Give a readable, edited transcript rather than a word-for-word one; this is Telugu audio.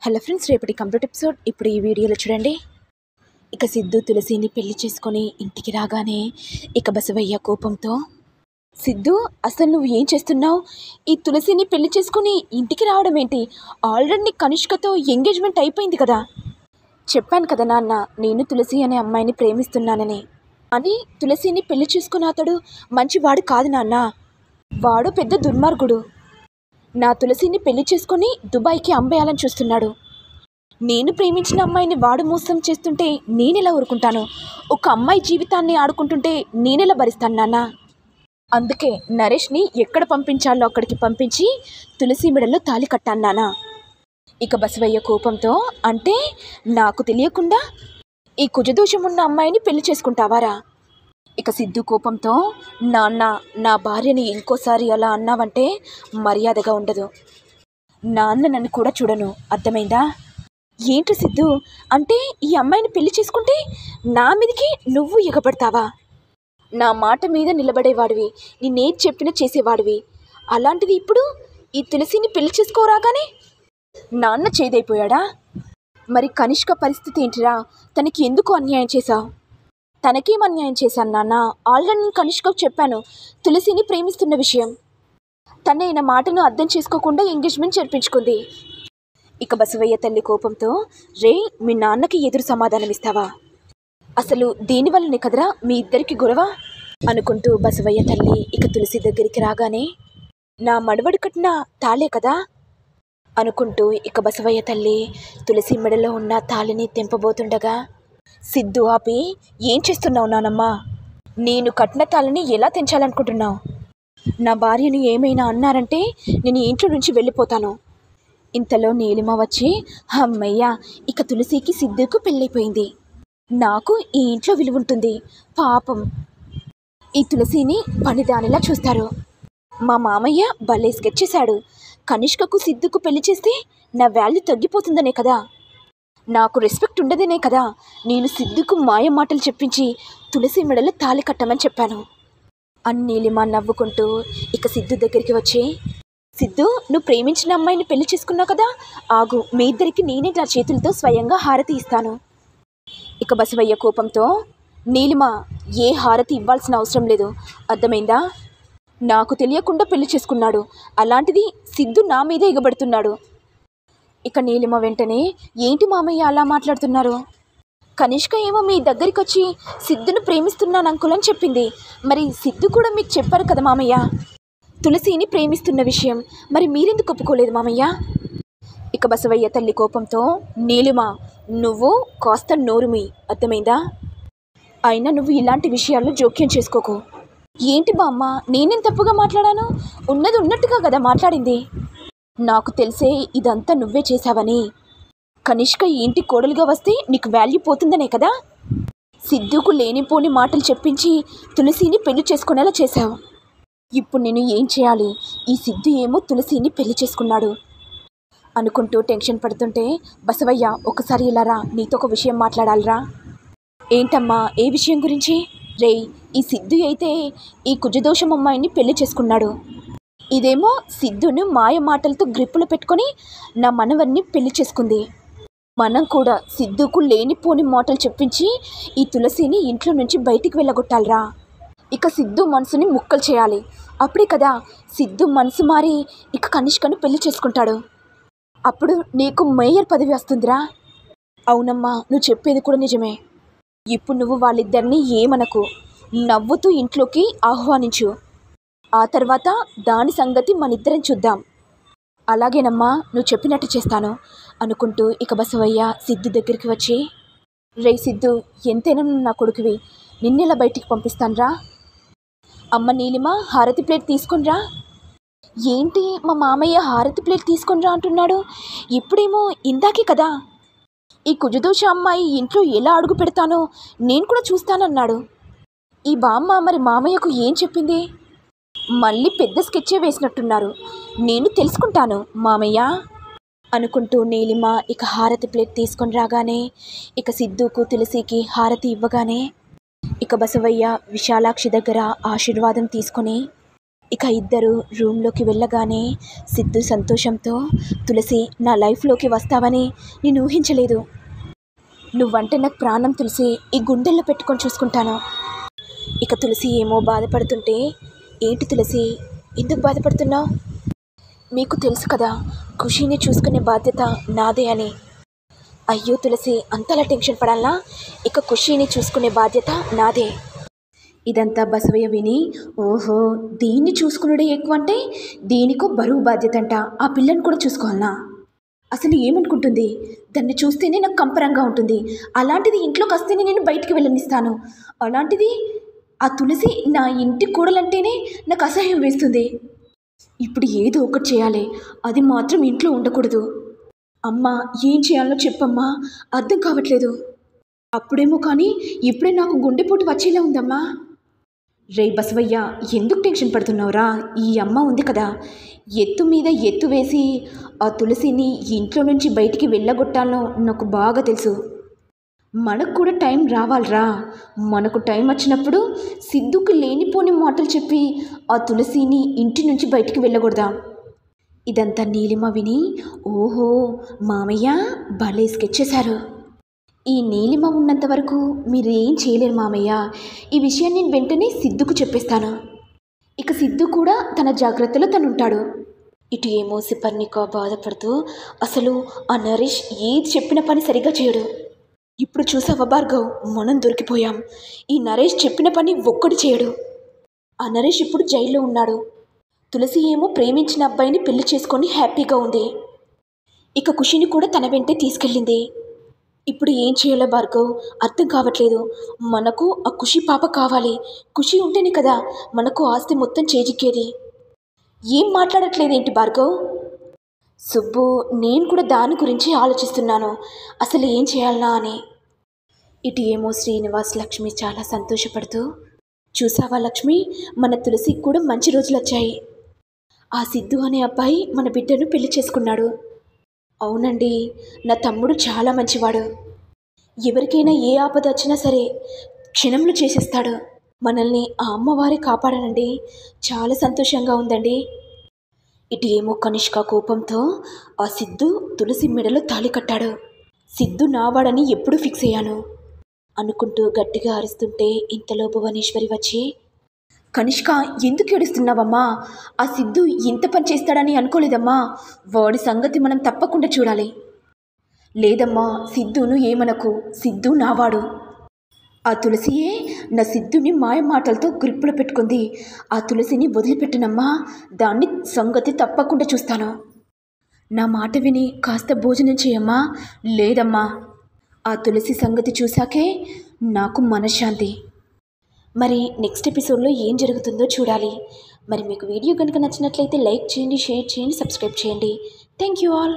హలో ఫ్రెండ్స్, రేపటి కంప్లీట్ ఎపిసోడ్ ఇప్పుడు ఈ వీడియోలో చూడండి. ఇక సిద్ధు తులసిని పెళ్లి చేసుకొని ఇంటికి రాగానే ఇక బసవయ్య కోపంతో, సిద్ధు అసలు నువ్వు ఏం చేస్తున్నావు? ఈ తులసిని పెళ్లి చేసుకొని ఇంటికి రావడం ఏంటి? ఆల్రెడీ కనిష్కతో ఎంగేజ్మెంట్ అయిపోయింది కదా. చెప్పాను కదా నాన్న, నేను తులసి అనే అమ్మాయిని ప్రేమిస్తున్నానని. అని తులసిని పెళ్లి చేసుకున్న అతడు మంచివాడు కాదు నాన్న, వాడు పెద్ద దుర్మార్గుడు. నా తులసిని పెళ్లి చేసుకొని దుబాయ్కి అమ్మేయాలని చూస్తున్నాడు. నేను ప్రేమించిన అమ్మాయిని వాడు మోసం చేస్తుంటే నేనెలా ఊరుకుంటాను? ఒక అమ్మాయి జీవితాన్ని ఆడుకుంటుంటే నేనెలా భరిస్తాను నాన్న? అందుకే నరేష్ని ఎక్కడ పంపించాలో అక్కడికి పంపించి తులసి మెడలో తాళి కట్టాను నాన్న. ఇక బసవయ్య కోపంతో, అంటే నాకు తెలియకుండా ఈ కుజదోషం ఉన్న అమ్మాయిని పెళ్లి చేసుకుంటావారా? ఇక సిద్ధు కోపంతో, నాన్న, నా భార్యని ఇంకోసారి అలా అన్నావంటే మర్యాదగా ఉండదు. నాన్న నన్ను కూడా చూడను, అర్థమైందా? ఏంటి సిద్ధు, అంటే ఈ అమ్మాయిని పెళ్లి చేసుకుంటే నా మీదకి నువ్వు ఎగబడతావా? నా మాట మీద నిలబడేవాడివి, నేనేది చెప్పినా చేసేవాడివి. అలాంటిది ఇప్పుడు ఈ తులసిని పెళ్లి చేసుకోరాగానే నాన్న చేదైపోయాడా? మరి కనిష్క పరిస్థితి ఏంటిరా? తనకి ఎందుకు అన్యాయం చేశావు? తనకేం అన్యాయం చేశాను నాన్న? ఆల్రెడీ నేను కనిష్కకు చెప్పాను తులసిని ప్రేమిస్తున్న విషయం. తనే నా మాటను అర్థం చేసుకోకుండా ఎంగేజ్మెంట్ జరిపించుకుంది. ఇక బసవయ్య తల్లి కోపంతో, రే, మీ నాన్నకి ఎదురు సమాధానం ఇస్తావా? అసలు దీనివల్లనే కదరా మీ ఇద్దరికి గొడవ అనుకుంటూ బసవయ్య తల్లి ఇక తులసి దగ్గరికి రాగానే, నా మడవడి కట్టిన తాళే కదా అనుకుంటూ ఇక బసవయ్య తల్లి తులసి మెడలో ఉన్న తాళిని తెంపబోతుండగా, సిద్ధు ఆపి, ఏం చేస్తున్నావు నానమ్మా? నేను కట్టిన తాళిని ఎలా తెంచాలనుకుంటున్నావు? నా భార్యను ఏమైనా అన్నారంటే నేను ఇంట్లో నుంచి వెళ్ళిపోతాను. ఇంతలో నీలిమ వచ్చి, అమ్మయ్యా, ఇక తులసికి సిద్ధుకు పెళ్ళైపోయింది. నాకు ఈ ఇంట్లో విలువ ఉంటుంది. పాపం ఈ తులసిని పనిదానిలా చూస్తారు. మా మామయ్య భలే స్కెచ్ చేశాడు. కనిష్కకు సిద్ధుకు పెళ్లి చేస్తే నా వాల్యూ తగ్గిపోతుందనే కదా, నాకు రెస్పెక్ట్ ఉండదనే కదా నేను సిద్ధుకు మాయ మాటలు చెప్పించి తులసి మెడలో తాళి కట్టమని చెప్పాను అని నీలిమ నవ్వుకుంటూ ఇక సిద్ధు దగ్గరికి వచ్చి, సిద్ధు, నువ్వు ప్రేమించిన అమ్మాయిని పెళ్లి చేసుకున్నావు కదా, ఆగు, మీ ఇద్దరికి నేనే నా చేతులతో స్వయంగా హారతి ఇస్తాను. ఇక బసవయ్య కోపంతో, నీలిమ, ఏ హారతి ఇవ్వాల్సిన అవసరం లేదు, అర్థమైందా? నాకు తెలియకుండా పెళ్లి చేసుకున్నాడు, అలాంటిది సిద్ధు నా మీదే ఎగబడుతున్నాడు. ఇక నీలిమ వెంటనే, ఏంటి మామయ్య అలా మాట్లాడుతున్నారు? కనిష్క ఏమో మీ దగ్గరికి వచ్చి సిద్ధును ప్రేమిస్తున్నాను అంకుల్ అని చెప్పింది. మరి సిద్ధు కూడా మీకు చెప్పారు కదా మామయ్య తులసిని ప్రేమిస్తున్న విషయం, మరి మీరెందుకు ఒప్పుకోలేదు మామయ్య? ఇక బసవయ్య తల్లి కోపంతో, నీలిమ, నువ్వు కాస్త నోరుమి, అర్థమైందా? అయినా నువ్వు ఇలాంటి విషయాల్లో జోక్యం చేసుకోకు. ఏంటి బామ్మ, నేనేం తప్పుగా మాట్లాడాను? ఉన్నది ఉన్నట్టుగా కదా మాట్లాడింది. నాకు తెలిసే ఇదంతా నువ్వే చేశావని. కనిష్క ఈ ఇంటి కోడలుగా వస్తే నీకు వాల్యూ పోతుందనే కదా సిద్ధుకు లేనిపోని మాటలు చెప్పించి తులసిని పెళ్లి చేసుకునేలా చేశావు. ఇప్పుడు నేను ఏం చేయాలి? ఈ సిద్ధు ఏమో తులసిని పెళ్లి చేసుకున్నాడు అనుకుంటూ టెన్షన్ పడుతుంటే, బసవయ్య, ఒకసారి ఇలా రా, నీతో ఒక విషయం మాట్లాడాలిరా. ఏంటమ్మా, ఏ విషయం గురించి? రేయ్, ఈ సిద్ధు అయితే ఈ కుజదోషం అమ్మాయిని పెళ్లి చేసుకున్నాడు. ఇదేమో సిద్ధును మాయ మాటలతో గ్రిప్పులు పెట్టుకొని నా మనవన్ని పెళ్లి చేసుకుంది. మనం కూడా సిద్ధుకు లేనిపోని మాటలు చెప్పించి ఈ తులసిని ఇంట్లో నుంచి బయటికి వెళ్ళగొట్టాలిరా. ఇక సిద్ధు మనసుని ముక్కలు చేయాలి. అప్పుడే కదా సిద్ధు మనసు మారి ఇక కనిష్కను పెళ్లి చేసుకుంటాడు. అప్పుడు నీకు మేయర్ పదవి వస్తుందిరా. అవునమ్మా, నువ్వు చెప్పేది కూడా నిజమే. ఇప్పుడు నువ్వు వాళ్ళిద్దరినీ ఏమనకు, నవ్వుతూ ఇంట్లోకి ఆహ్వానించు. ఆ తర్వాత దాని సంగతి మనిద్దరం చూద్దాం. అలాగేనమ్మా, నువ్వు చెప్పినట్టు చేస్తాను అనుకుంటూ ఇక బసవయ్య సిద్ధు దగ్గరికి వచ్చి, రే సిద్ధు, ఎంతైనా నువ్వు నా కొడుకువి, నిన్నెలా బయటికి పంపిస్తానురా? అమ్మ నీలిమ, హారతి ప్లేట్ తీసుకొనిరా. ఏంటి మా మామయ్య హారతి ప్లేట్ తీసుకొనిరా అంటున్నాడు? ఇప్పుడేమో ఇందాకే కదా ఈ కుజదోష అమ్మాయి ఇంట్లో ఎలా అడుగు పెడతానో నేను కూడా చూస్తానన్నాడు. ఈ బామ్మ మరి మామయ్యకు ఏం చెప్పింది? మళ్ళీ పెద్ద స్కెచ్చే వేసినట్టున్నారు. నేను తెలుసుకుంటాను మామయ్య అనుకుంటూ నీలిమ ఇక హారతి ప్లేట్ తీసుకొని రాగానే ఇక సిద్ధుకు తులసికి హారతి ఇవ్వగానే ఇక బసవయ్య విశాలాక్షి దగ్గర ఆశీర్వాదం తీసుకొని, ఇక ఇద్దరు రూమ్లోకి వెళ్ళగానే సిద్ధు సంతోషంతో, తులసి నా లైఫ్లోకి వస్తావని నేను ఊహించలేదు. నువ్వంటే నాకు ప్రాణం తులసి, ఈ గుండెల్లో పెట్టుకొని చూసుకుంటాను. ఇక తులసి ఏమో బాధపడుతుంటే, ఏంటి తులసి ఎందుకు బాధపడుతున్నావు? మీకు తెలుసు కదా ఖుషీని చూసుకునే బాధ్యత నాదే అని. అయ్యో తులసి అంతలా టెన్షన్ పడాలా? ఇక ఖుషీని చూసుకునే బాధ్యత నాదే. ఇదంతా బసవయ్య విని, ఓహో దీన్ని చూసుకున్నాడే ఎక్కువ అంటే దీనికో బరువు బాధ్యత అంట, ఆ పిల్లని కూడా చూసుకోవాలనా? అసలు ఏమనుకుంటుంది? దాన్ని చూస్తేనే నాకు కంపరంగా ఉంటుంది. అలాంటిది ఇంట్లోకి వస్తేనే నేను బయటికి వెళ్ళనిస్తాను. అలాంటిది ఆ తులసి నా ఇంటి కూడలంటేనే నాకు అసహ్యం వేస్తుంది. ఇప్పుడు ఏదో ఒకటి చేయాలి, అది మాత్రం ఇంట్లో ఉండకూడదు. అమ్మా ఏం చేయాలో చెప్పమ్మా, అర్థం కావట్లేదు. అప్పుడేమో కానీ ఇప్పుడే నాకు గుండెపోటు వచ్చేలా ఉందమ్మా. రే బసవయ్య ఎందుకు టెన్షన్ పడుతున్నావురా? ఈ అమ్మ ఉంది కదా, ఎత్తు మీద ఎత్తు వేసి ఆ తులసిని ఇంట్లో నుంచి బయటికి వెళ్ళగొట్టాలో నాకు బాగా తెలుసు. మనకు కూడా టైం రావాలిరా. మనకు టైం వచ్చినప్పుడు సిద్ధుకు లేనిపోని మాటలు చెప్పి ఆ తులసిని ఇంటి నుంచి బయటికి వెళ్ళకూడదాం. ఇదంతా నీలిమ విని, ఓహో మామయ్య భలే స్కెచ్ చేశారు. ఈ నీలిమ ఉన్నంత వరకు మీరేం చేయలేరు మామయ్య. ఈ విషయాన్ని నేను వెంటనే సిద్ధుకు చెప్పేస్తాను. ఇక సిద్ధు కూడా తన జాగ్రత్తలో తనుంటాడు. ఇటు ఏమో సిపర్నిక బాధపడుతూ, అసలు ఆ నరేష్ ఏది చెప్పిన పని సరిగ్గా చేయడు. ఇప్పుడు చూసావా భార్గవ్, మనం దొరికిపోయాం. ఈ నరేష్ చెప్పిన పని ఒక్కడు చేయడు. ఆ నరేష్ ఇప్పుడు జైల్లో ఉన్నాడు. తులసి ఏమో ప్రేమించిన అబ్బాయిని పెళ్లి చేసుకొని హ్యాపీగా ఉంది. ఇక ఖుషిని కూడా తన వెంటే తీసుకెళ్ళింది. ఇప్పుడు ఏం చేయాలో భార్గవ్ అర్థం కావట్లేదు. మనకు ఆ ఖుషి పాప కావాలి. ఖుషి ఉంటేనే కదా మనకు ఆస్తి మొత్తం చేజిక్కేది. ఏం మాట్లాడట్లేదేంటి భార్గవ్? సుబ్బు నేను కూడా దాని గురించి ఆలోచిస్తున్నాను, అసలు ఏం చేయాలనా అని. ఇటు ఏమో శ్రీనివాస్ లక్ష్మి చాలా సంతోషపడుతూ, చూసావా లక్ష్మి, మన తులసికి కూడా మంచి రోజులు వచ్చాయి. ఆ సిద్ధు అనే అబ్బాయి మన బిడ్డను పెళ్లి చేసుకున్నాడు. అవునండి, నా తమ్ముడు చాలా మంచివాడు. ఎవరికైనా ఏ ఆపద వచ్చినా సరే క్షణంలో చేసేస్తాడు. మనల్ని ఆ అమ్మవారే కాపాడనండి. చాలా సంతోషంగా ఉందండి. ఇటు ఏమో కనిష్క కోపంతో ఆ సిద్ధు తులసి మెడలో తాళి కట్టాడు. సిద్ధు నావాడని ఎప్పుడు ఫిక్స్ అయ్యాను అనుకుంటూ గట్టిగా అరుస్తుంటే ఇంతలో భువనేశ్వరి వచ్చి, కనిష్క ఎందుకు ఏడుస్తున్నావమ్మా? ఆ సిద్ధు ఇంత పని చేస్తాడని అనుకోలేదమ్మా. వాడి సంగతి మనం తప్పకుండా చూడాలి. లేదమ్మా, సిద్ధును ఏమనకు, సిద్ధు నావాడు. ఆ తులసియే నా సిద్ధుని మాయ మాటలతో గ్రిప్పులో పెట్టుకుంది. ఆ తులసిని వదిలిపెట్టనమ్మా, దాన్ని సంగతి తప్పకుండా చూస్తాను. నా మాట విని కాస్త భోజనం చేయమ్మా. లేదమ్మా, ఆ తులసి సంగతి చూశాకే నాకు మనశ్శాంతి. మరి నెక్స్ట్ ఎపిసోడ్లో ఏం జరుగుతుందో చూడాలి. మరి మీకు వీడియో కనుక నచ్చినట్లయితే లైక్ చేయండి, షేర్ చేయండి, సబ్స్క్రైబ్ చేయండి. Thank you all.